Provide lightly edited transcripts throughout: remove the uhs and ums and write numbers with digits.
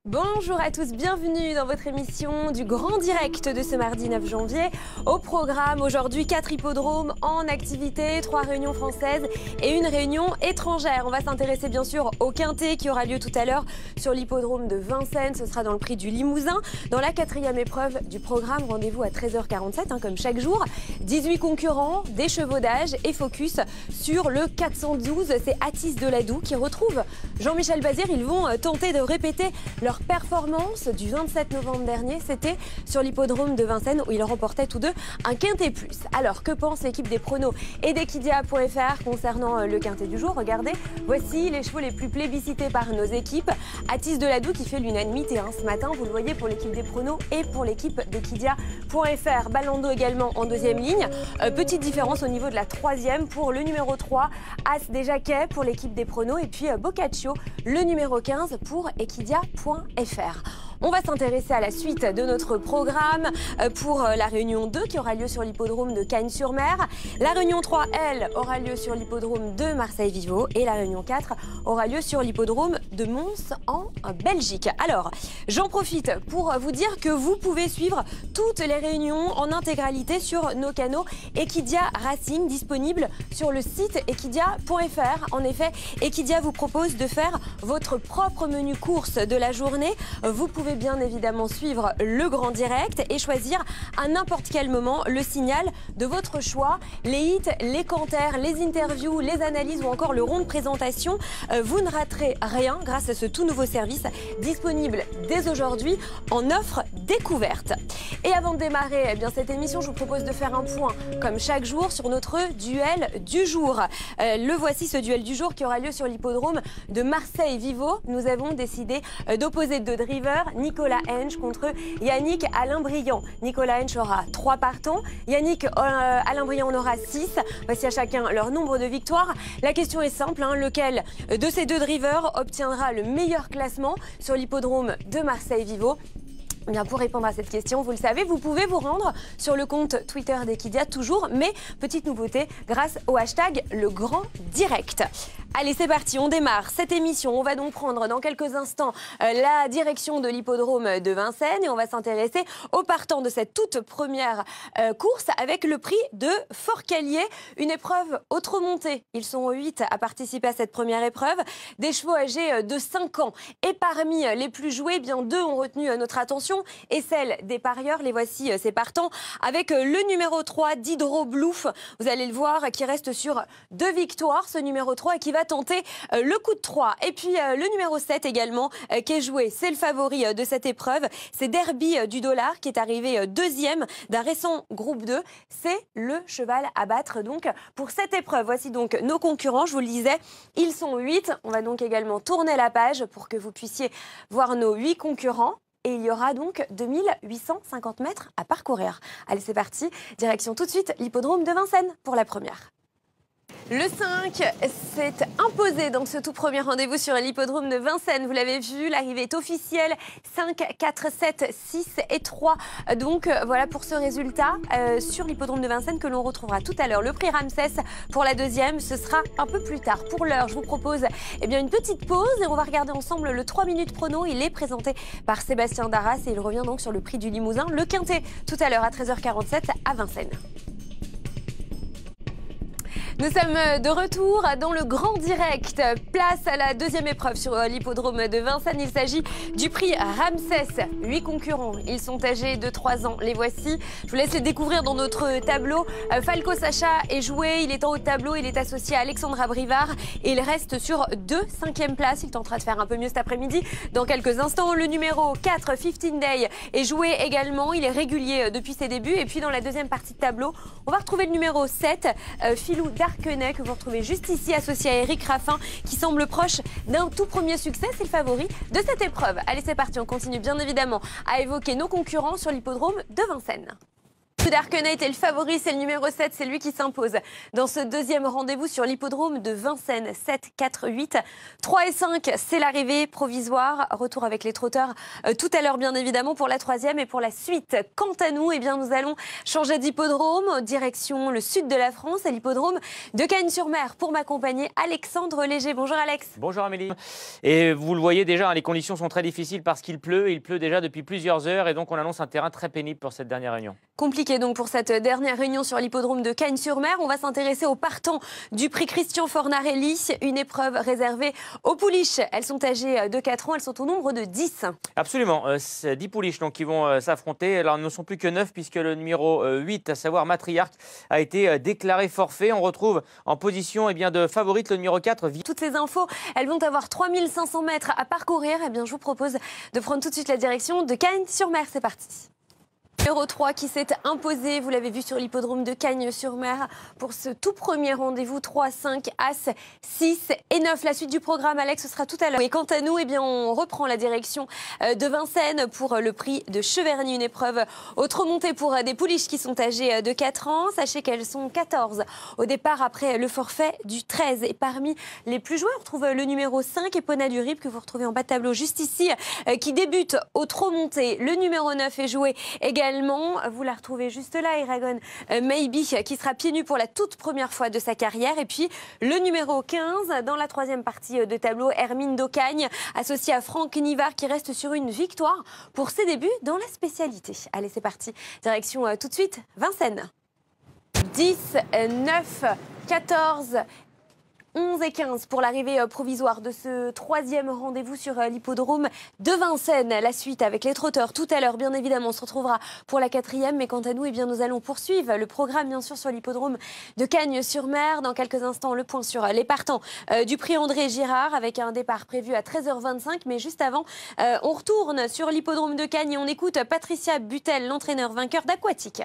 Bonjour à tous, bienvenue dans votre émission du Grand Direct de ce mardi 9 janvier. Au programme aujourd'hui, 4 hippodromes en activité, 3 réunions françaises et une réunion étrangère. On va s'intéresser bien sûr au Quintet qui aura lieu tout à l'heure sur l'hippodrome de Vincennes. Ce sera dans le prix du Limousin. Dans la 4e épreuve du programme, rendez-vous à 13h47 comme chaque jour. 18 concurrents, des chevaudages et focus sur le 412. C'est Atis Deladou qui retrouve Jean-Michel Bazir. Ils vont tenter de répéter leur performance du 27 novembre dernier, c'était sur l'hippodrome de Vincennes où ils remportaient tous deux un Quintet Plus. Alors, que pense l'équipe des pronos et d'Equidia.fr concernant le Quintet du jour? Regardez, voici les chevaux les plus plébiscités par nos équipes. Atis Deladou qui fait l'unanimité ce matin, vous le voyez, pour l'équipe des pronos et pour l'équipe d'Equidia.fr. Balando également en deuxième ligne. Petite différence au niveau de la 3e pour le numéro 3, As des Jacquets pour l'équipe des pronos et puis Boccaccio, le numéro 15 pour Equidia.fr. On va s'intéresser à la suite de notre programme pour la réunion 2 qui aura lieu sur l'hippodrome de Cagnes-sur-Mer. La réunion 3, elle, aura lieu sur l'hippodrome de Marseille-Vivo et la réunion 4 aura lieu sur l'hippodrome de Mons en Belgique. Alors, j'en profite pour vous dire que vous pouvez suivre toutes les réunions en intégralité sur nos canaux Equidia Racing disponibles sur le site equidia.fr. En effet, Equidia vous propose de faire votre propre menu course de la journée. Vous pouvez bien évidemment suivre le Grand Direct et choisir à n'importe quel moment le signal de votre choix. Les hits, les commentaires, les interviews, les analyses ou encore le rond de présentation. Vous ne raterez rien grâce à ce tout nouveau service disponible dès aujourd'hui en offre découverte. Et avant de démarrer cette émission, je vous propose de faire un point comme chaque jour sur notre duel du jour. Le voici, ce duel du jour qui aura lieu sur l'hippodrome de Marseille-Vivo. Nous avons décidé d'opposer deux drivers, Nicolas Hensch contre Yannick Alain-Briand. Nicolas Hensch aura 3 partants, Yannick Alain-Briand en aura 6. Voici à chacun leur nombre de victoires. La question est simple, lequel de ces deux drivers obtiendra le meilleur classement sur l'hippodrome de Marseille-Vivo? Bien, pour répondre à cette question, vous le savez, vous pouvez vous rendre sur le compte Twitter d'Equidia toujours, mais petite nouveauté, grâce au hashtag Le Grand Direct. Allez, c'est parti, on démarre cette émission. On va donc prendre dans quelques instants la direction de l'hippodrome de Vincennes et on va s'intéresser aux partants de cette toute première course avec le prix de Fort-Calier, une épreuve autre montée. Ils sont 8 à participer à cette première épreuve, des chevaux âgés de 5 ans. Et parmi les plus joués, 2 ont retenu notre attention et celle des parieurs. Les voici, ces partants, avec le numéro 3, Diderot Blouf. Vous allez le voir, qui reste sur 2 victoires, ce numéro 3, et qui va tenter le coup de 3. Et puis le numéro 7 également, qui est joué. C'est le favori de cette épreuve. C'est Derby du Dollar, qui est arrivé deuxième d'un récent groupe 2. C'est le cheval à battre donc pour cette épreuve. Voici donc nos concurrents. Je vous le disais, ils sont 8. On va donc également tourner la page pour que vous puissiez voir nos 8 concurrents. Et il y aura donc 2850 mètres à parcourir. Allez, c'est parti. Direction tout de suite l'hippodrome de Vincennes pour la première. Le 5 s'est imposé dans ce tout premier rendez-vous sur l'hippodrome de Vincennes. Vous l'avez vu, l'arrivée est officielle. 5, 4, 7, 6 et 3. Donc voilà pour ce résultat sur l'hippodrome de Vincennes que l'on retrouvera tout à l'heure. Le prix Ramsès pour la deuxième, ce sera un peu plus tard. Pour l'heure, je vous propose une petite pause et on va regarder ensemble le 3 minutes prono. Il est présenté par Sébastien Darras et il revient donc sur le prix du Limousin. Le Quintet tout à l'heure à 13h47 à Vincennes. Nous sommes de retour dans le Grand Direct. Place à la deuxième épreuve sur l'hippodrome de Vincennes. Il s'agit du prix Ramsès. 8 concurrents. Ils sont âgés de 3 ans. Les voici. Je vous laisse les découvrir dans notre tableau. Falco Sacha est joué. Il est en haut de tableau. Il est associé à Alexandra Brivard. Et il reste sur 2 5e places. Il tentera de faire un peu mieux cet après-midi. Dans quelques instants, le numéro 4, 15 Day, est joué également. Il est régulier depuis ses débuts. Et puis dans la deuxième partie de tableau, on va retrouver le numéro 7, Philou Darquenay, que vous retrouvez juste ici, associé à Eric Raffin, qui semble proche d'un tout premier succès. C'est le favori de cette épreuve. Allez, c'est parti, on continue bien évidemment à évoquer nos concurrents sur l'hippodrome de Vincennes. Darkenate est le favori, c'est le numéro 7, c'est lui qui s'impose dans ce deuxième rendez-vous sur l'hippodrome de Vincennes. 7, 4, 8, 3 et 5, c'est l'arrivée provisoire. Retour avec les trotteurs tout à l'heure bien évidemment pour la troisième et pour la suite. Quant à nous, eh bien, nous allons changer d'hippodrome, direction le sud de la France et l'hippodrome de Cagnes-sur-Mer. Pour m'accompagner, Alexandre Léger. Bonjour Alex. Bonjour Amélie. Et vous le voyez déjà, les conditions sont très difficiles parce qu'il pleut. Il pleut déjà depuis plusieurs heures et donc on annonce un terrain très pénible pour cette dernière réunion. Compliqué donc pour cette dernière réunion sur l'hippodrome de Cagnes-sur-Mer. On va s'intéresser aux partants du prix Christian Fornarelli, une épreuve réservée aux pouliches. Elles sont âgées de 4 ans, elles sont au nombre de 10. Absolument, 10 pouliches donc, qui vont s'affronter. Alors, ils ne sont plus que 9 puisque le numéro 8, à savoir Matriarque, a été déclaré forfait. On retrouve en position de favorite le numéro 4. Toutes ces infos, elles vont avoir 3500 mètres à parcourir. Eh bien, je vous propose de prendre tout de suite la direction de Cagnes-sur-Mer. C'est parti. Numéro 3 qui s'est imposé, vous l'avez vu sur l'hippodrome de Cagnes-sur-Mer pour ce tout premier rendez-vous. 3, 5, As, 6 et 9. La suite du programme, Alex, ce sera tout à l'heure. Et quant à nous, eh bien, on reprend la direction de Vincennes pour le prix de Cheverny, une épreuve autre montée pour des pouliches qui sont âgées de 4 ans. Sachez qu'elles sont 14 au départ après le forfait du 13. Et parmi les plus joués, on retrouve le numéro 5, Epona du Rip, que vous retrouvez en bas de tableau juste ici, qui débute au trop monté. Le numéro 9 est joué également. Vous la retrouvez juste là, Eragon Maybe, qui sera pieds nus pour la toute première fois de sa carrière. Et puis le numéro 15, dans la troisième partie de tableau, Hermine d'Ocagne, associée à Franck Nivard, qui reste sur une victoire pour ses débuts dans la spécialité. Allez, c'est parti. Direction tout de suite, Vincennes. 10, 9, 14... 11 et 15 pour l'arrivée provisoire de ce troisième rendez-vous sur l'hippodrome de Vincennes. La suite avec les trotteurs tout à l'heure, bien évidemment, on se retrouvera pour la quatrième. Mais quant à nous, eh bien, nous allons poursuivre le programme, bien sûr, sur l'hippodrome de Cagnes-sur-Mer. Dans quelques instants, le point sur les partants du prix André Girard avec un départ prévu à 13h25. Mais juste avant, on retourne sur l'hippodrome de Cagnes et on écoute Patricia Butel, l'entraîneur vainqueur d'Aquatique.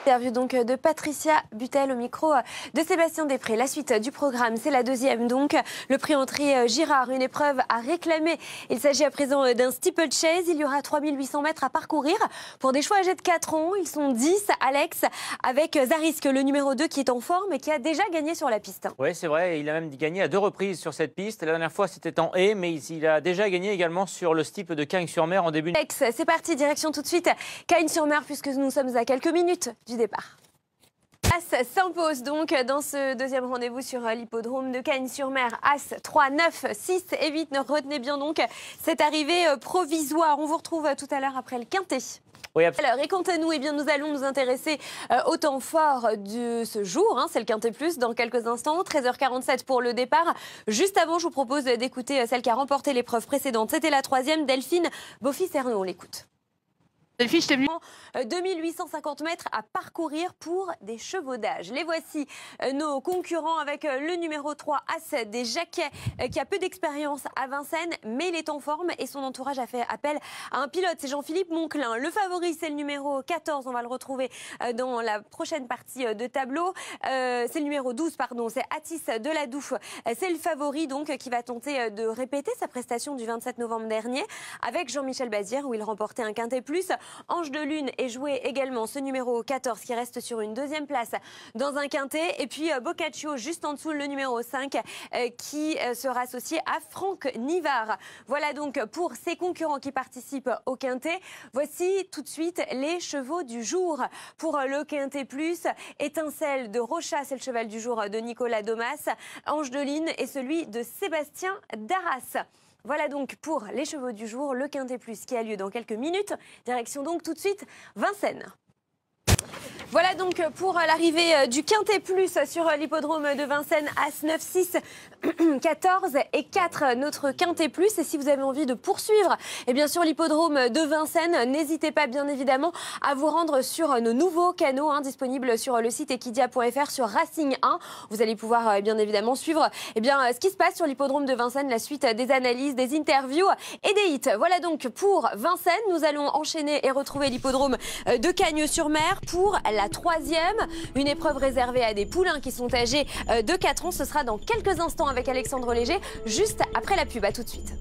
Interview donc de Patricia Butel au micro de Sébastien Després. La suite du programme, c'est la deuxième donc. Le prix André Girard, une épreuve à réclamer. Il s'agit à présent d'un steeplechase. Il y aura 3800 mètres à parcourir pour des chevaux âgés de 4 ans. Ils sont 10, Alex, avec Zarisk, le numéro 2 qui est en forme et qui a déjà gagné sur la piste. Oui, c'est vrai. Il a même gagné à 2 reprises sur cette piste. La dernière fois, c'était en haie, mais il a déjà gagné également sur le steeple de Cagnes-sur-Mer en début. Alex, c'est parti, direction tout de suite Cagnes-sur-Mer puisque nous sommes à quelques minutes du départ. As s'impose donc dans ce deuxième rendez-vous sur l'hippodrome de Cagnes-sur-Mer. As 3, 9, 6 et 8. Retenez bien donc cette arrivée provisoire. On vous retrouve tout à l'heure après le quintet. Oui, alors, et quant à nous, eh bien, nous allons nous intéresser au temps fort de ce jour. C'est le Quintet Plus dans quelques instants. 13h47 pour le départ. Juste avant, je vous propose d'écouter celle qui a remporté l'épreuve précédente. C'était la troisième, Delphine Beaufils-Ernaud. On l'écoute. Delphine, je t'ai mis 2850 mètres à parcourir pour des chevaudages. Les voici, nos concurrents, avec le numéro 3, As des Jacquets, qui a peu d'expérience à Vincennes, mais il est en forme et son entourage a fait appel à un pilote, c'est Jean-Philippe Monclin. Le favori, c'est le numéro 14, on va le retrouver dans la prochaine partie de tableau. C'est le numéro 12, pardon, c'est Atis de la Douffe. C'est le favori, donc, qui va tenter de répéter sa prestation du 27 novembre dernier avec Jean-Michel Bazière, où il remportait un Quintet Plus. Ange de Lune est joué également, ce numéro 14 qui reste sur une deuxième place dans un quintet. Et puis Boccaccio juste en dessous, le numéro 5 qui sera associé à Franck Nivard. Voilà donc pour ces concurrents qui participent au quintet. Voici tout de suite les chevaux du jour. Pour le Quintet Plus, Étincelle de Rocha, c'est le cheval du jour de Nicolas Domas. Ange de Lune est celui de Sébastien Darras. Voilà donc pour les chevaux du jour, le Quintet Plus qui a lieu dans quelques minutes. Direction donc tout de suite Vincennes. Voilà donc pour l'arrivée du Quintet Plus sur l'hippodrome de Vincennes. As 9, 6, 14 et 4, notre Quintet Plus. Et si vous avez envie de poursuivre, et bien sûr l'hippodrome de Vincennes, n'hésitez pas bien évidemment à vous rendre sur nos nouveaux canaux disponibles sur le site equidia.fr sur Racing 1. Vous allez pouvoir bien évidemment suivre ce qui se passe sur l'hippodrome de Vincennes, la suite des analyses, des interviews et des hits. Voilà donc pour Vincennes. Nous allons enchaîner et retrouver l'hippodrome de Cagnes-sur-Mer pour la troisième, une épreuve réservée à des poulains qui sont âgés de 4 ans. Ce sera dans quelques instants avec Alexandre Léger, juste après la pub. À tout de suite.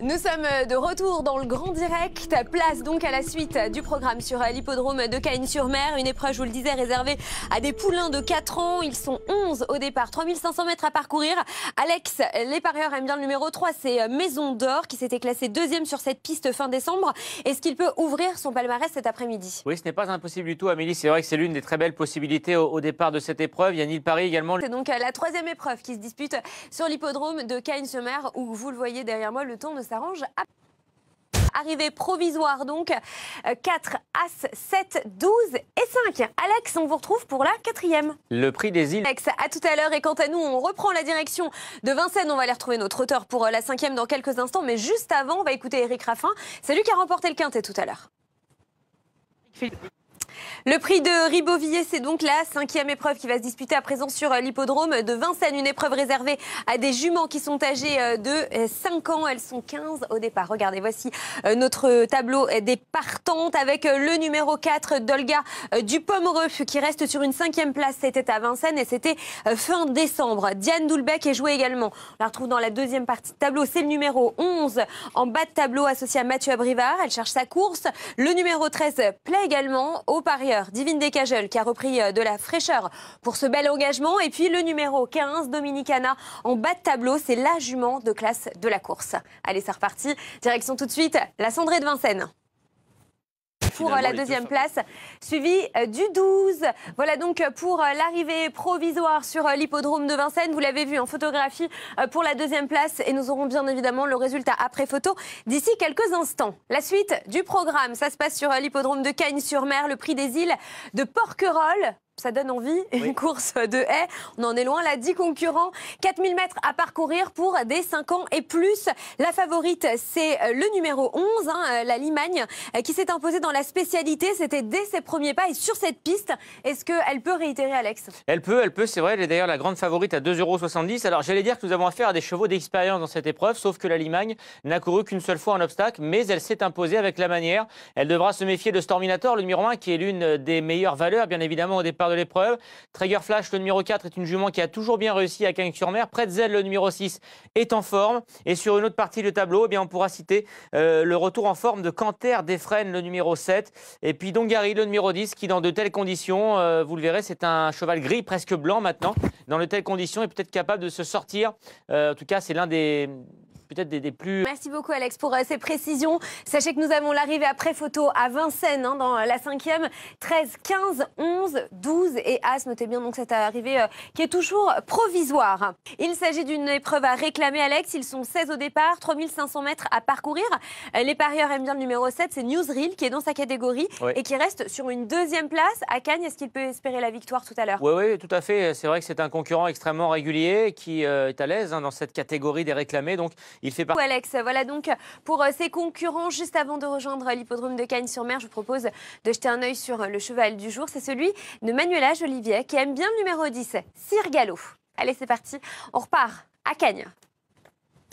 Nous sommes de retour dans le grand direct. Place donc à la suite du programme sur l'hippodrome de Cagnes-sur-Mer. Une épreuve, je vous le disais, réservée à des poulains de 4 ans. Ils sont 11 au départ, 3500 mètres à parcourir. Alex, les parieurs aiment bien le numéro 3, c'est Maison d'Or qui s'était classé deuxième sur cette piste fin décembre. Est-ce qu'il peut ouvrir son palmarès cet après-midi? Oui, ce n'est pas impossible du tout, Amélie. C'est vrai que c'est l'une des très belles possibilités au départ de cette épreuve. Il y a Nil Paris également. C'est donc la troisième épreuve qui se dispute sur l'hippodrome de Cagnes-sur-Mer où vous le voyez derrière moi, le temps ne s'arrange à... Arrivée provisoire donc, 4, As, 7, 12 et 5. Alex, on vous retrouve pour la quatrième. Le prix des îles. Alex, à tout à l'heure. Et quant à nous, on reprend la direction de Vincennes. On va aller retrouver notre auteur pour la cinquième dans quelques instants. Mais juste avant, on va écouter Eric Raffin. C'est lui qui a remporté le quintet tout à l'heure. Le prix de Ribeauvillé, c'est donc la cinquième épreuve qui va se disputer à présent sur l'hippodrome de Vincennes. Une épreuve réservée à des juments qui sont âgées de 5 ans. Elles sont 15 au départ. Regardez, voici notre tableau des partantes avec le numéro 4 d'Olga Dupomereux qui reste sur une cinquième place. C'était à Vincennes et c'était fin décembre. Diane Doulbec est jouée également. On la retrouve dans la deuxième partie de tableau. C'est le numéro 11 en bas de tableau associé à Mathieu Abrivard. Elle cherche sa course. Le numéro 13 plaît également au parieur Divine Descajeul qui a repris de la fraîcheur pour ce bel engagement. Et puis le numéro 15, Dominicana, en bas de tableau, c'est la jument de classe de la course. Allez, c'est reparti. Direction tout de suite, la Cendrée de Vincennes. Pour la deuxième place, suivi du 12. Voilà donc pour l'arrivée provisoire sur l'hippodrome de Vincennes. Vous l'avez vu en photographie pour la deuxième place et nous aurons bien évidemment le résultat après photo d'ici quelques instants. La suite du programme, ça se passe sur l'hippodrome de Cagnes-sur-Mer, le prix des îles de Porquerolles. Ça donne envie, oui. Une course de haies. On en est loin, là, 10 concurrents, 4000 mètres à parcourir pour des 5 ans et plus. La favorite, c'est le numéro 11, la Limagne, qui s'est imposée dans la spécialité. C'était dès ses premiers pas et sur cette piste. Est-ce qu'elle peut réitérer, Alex? Elle peut, c'est vrai. Elle est d'ailleurs la grande favorite à 2,70 €. Alors, j'allais dire que nous avons affaire à des chevaux d'expérience dans cette épreuve, sauf que la Limagne n'a couru qu'une seule fois en obstacle, mais elle s'est imposée avec la manière. Elle devra se méfier de Storminator, le numéro 1, qui est l'une des meilleures valeurs, bien évidemment, au départ de l'épreuve. Traeger Flash, le numéro 4, est une jument qui a toujours bien réussi à Cagnes-sur-Mer. Pretzel, le numéro 6, est en forme. Et sur une autre partie du tableau, eh bien, on pourra citer le retour en forme de Canter Defresne, le numéro 7. Et puis Dongari, le numéro 10, qui dans de telles conditions, vous le verrez, c'est un cheval gris, presque blanc maintenant. Dans de telles conditions, est peut-être capable de se sortir. En tout cas, c'est l'un des... peut-être des plus... Merci beaucoup Alex pour ces précisions. Sachez que nous avons l'arrivée après photo à Vincennes dans la cinquième. 13, 15, 11, 12 et As. Notez bien donc cette arrivée qui est toujours provisoire. Il s'agit d'une épreuve à réclamer Alex. Ils sont 16 au départ, 3500 mètres à parcourir. Les parieurs aiment bien le numéro 7, c'est Newsreel qui est dans sa catégorie et qui reste sur une deuxième place à Cagnes. Est-ce qu'il peut espérer la victoire tout à l'heure? Oui, tout à fait. C'est vrai que c'est un concurrent extrêmement régulier qui est à l'aise dans cette catégorie des réclamés. Donc, il fait partie. Alex, voilà donc pour ses concurrents. Juste avant de rejoindre l'hippodrome de Cagnes-sur-Mer, je vous propose de jeter un œil sur le cheval du jour. C'est celui de Manuela Jolivier qui aime bien le numéro 10, Sir Gallo. Allez, c'est parti. On repart à Cagnes.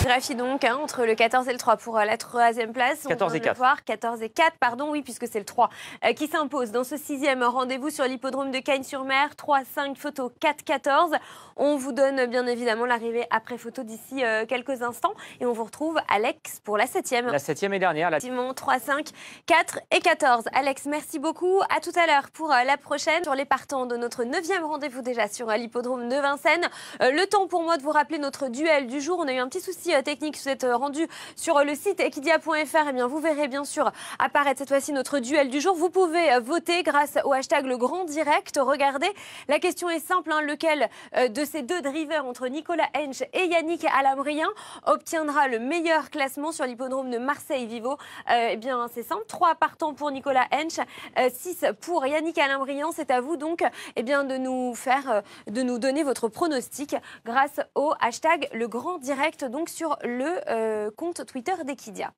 Graphie donc entre le 14 et le 3 pour la troisième place. 14 et 4. 14 et 4, pardon, oui, puisque c'est le 3 qui s'impose dans ce sixième rendez-vous sur l'hippodrome de Cagnes-sur-Mer. 3, 5 photos, 4, 14. On vous donne bien évidemment l'arrivée après photo d'ici quelques instants. Et on vous retrouve Alex pour la septième. La septième et dernière. Effectivement, 3, 5, 4 et 14. Alex, merci beaucoup. À tout à l'heure pour la prochaine. Sur les partants de notre 9e rendez-vous déjà sur l'hippodrome de Vincennes. Le temps pour moi de vous rappeler notre duel du jour. On a eu un petit souci technique. Si vous êtes rendu sur le site equidia.fr, eh bien vous verrez bien sûr apparaître cette fois-ci notre duel du jour. Vous pouvez voter grâce au hashtag le grand direct. Regardez, la question est simple, lequel de ces deux drivers entre Nicolas Hensch et Yannick Alain-Briand obtiendra le meilleur classement sur l'hippodrome de Marseille-Vivo? Eh bien c'est simple, 3 partants pour Nicolas Hensch, 6 pour Yannick Alain-Briand. C'est à vous donc de nous donner votre pronostic grâce au hashtag le grand direct donc sur le compte Twitter d'Equidia.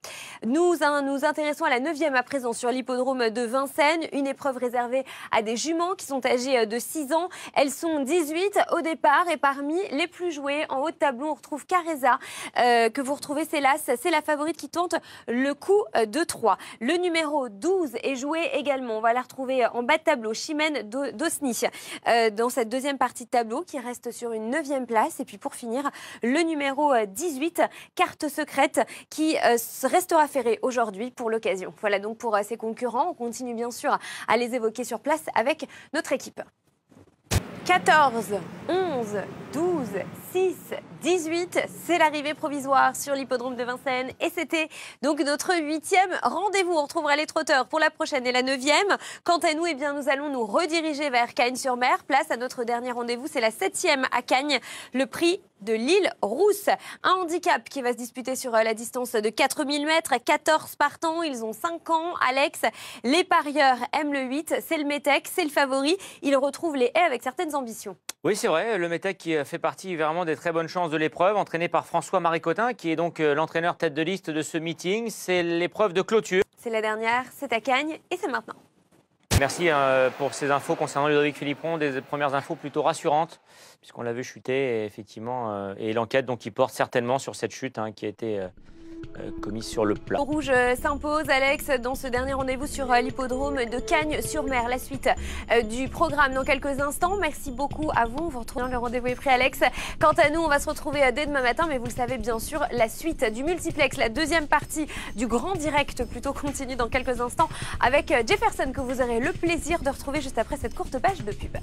Nous intéressons à la 9e à présent sur l'hippodrome de Vincennes, une épreuve réservée à des juments qui sont âgées de 6 ans. Elles sont 18 au départ et parmi les plus jouées en haut de tableau, on retrouve Careza que vous retrouvez, c'est la favorite qui tente le coup de 3. Le numéro 12 est joué également. On va la retrouver en bas de tableau, Chimène d'Osny dans cette deuxième partie de tableau qui reste sur une 9e place. Et puis pour finir, le numéro 18, 8 cartes secrètes qui restera ferrée aujourd'hui pour l'occasion. Voilà donc pour ses concurrents. On continue bien sûr à les évoquer sur place avec notre équipe. 14, 11, 12, 6, 18, c'est l'arrivée provisoire sur l'hippodrome de Vincennes et c'était donc notre 8e rendez-vous. On retrouvera les trotteurs pour la prochaine et la 9e. Quant à nous, eh bien, nous allons nous rediriger vers Cagnes-sur-Mer. Place à notre dernier rendez-vous, c'est la 7e à Cagnes, le prix de l'île Rousse. Un handicap qui va se disputer sur la distance de 4000 mètres. 14 partants, ils ont 5 ans. Alex, les parieurs aiment le 8, c'est le Métèque, c'est le favori. Il retrouve les haies avec certaines ambitions. Oui, c'est vrai, le Métèque qui fait partie vraiment des très bonnes chances de l'épreuve, entraîné par François Maricotin, qui est donc l'entraîneur tête de liste de ce meeting. C'est l'épreuve de clôture. C'est la dernière, c'est à Cagnes et c'est maintenant. Merci pour ces infos concernant Ludovic Philippon, des premières infos plutôt rassurantes, puisqu'on l'a vu chuter, et effectivement, et l'enquête donc qui porte certainement sur cette chute qui a été commise sur le plat. Rouge s'impose, Alex, dans ce dernier rendez-vous sur l'hippodrome de Cagnes-sur-Mer. La suite du programme dans quelques instants. Merci beaucoup à vous. On vous retrouve. Le rendez-vous est pris, Alex. Quant à nous, on va se retrouver dès demain matin, mais vous le savez bien sûr, la suite du multiplex, la deuxième partie du grand direct, plutôt continue dans quelques instants avec Jefferson, que vous aurez le plaisir de retrouver juste après cette courte page de pub.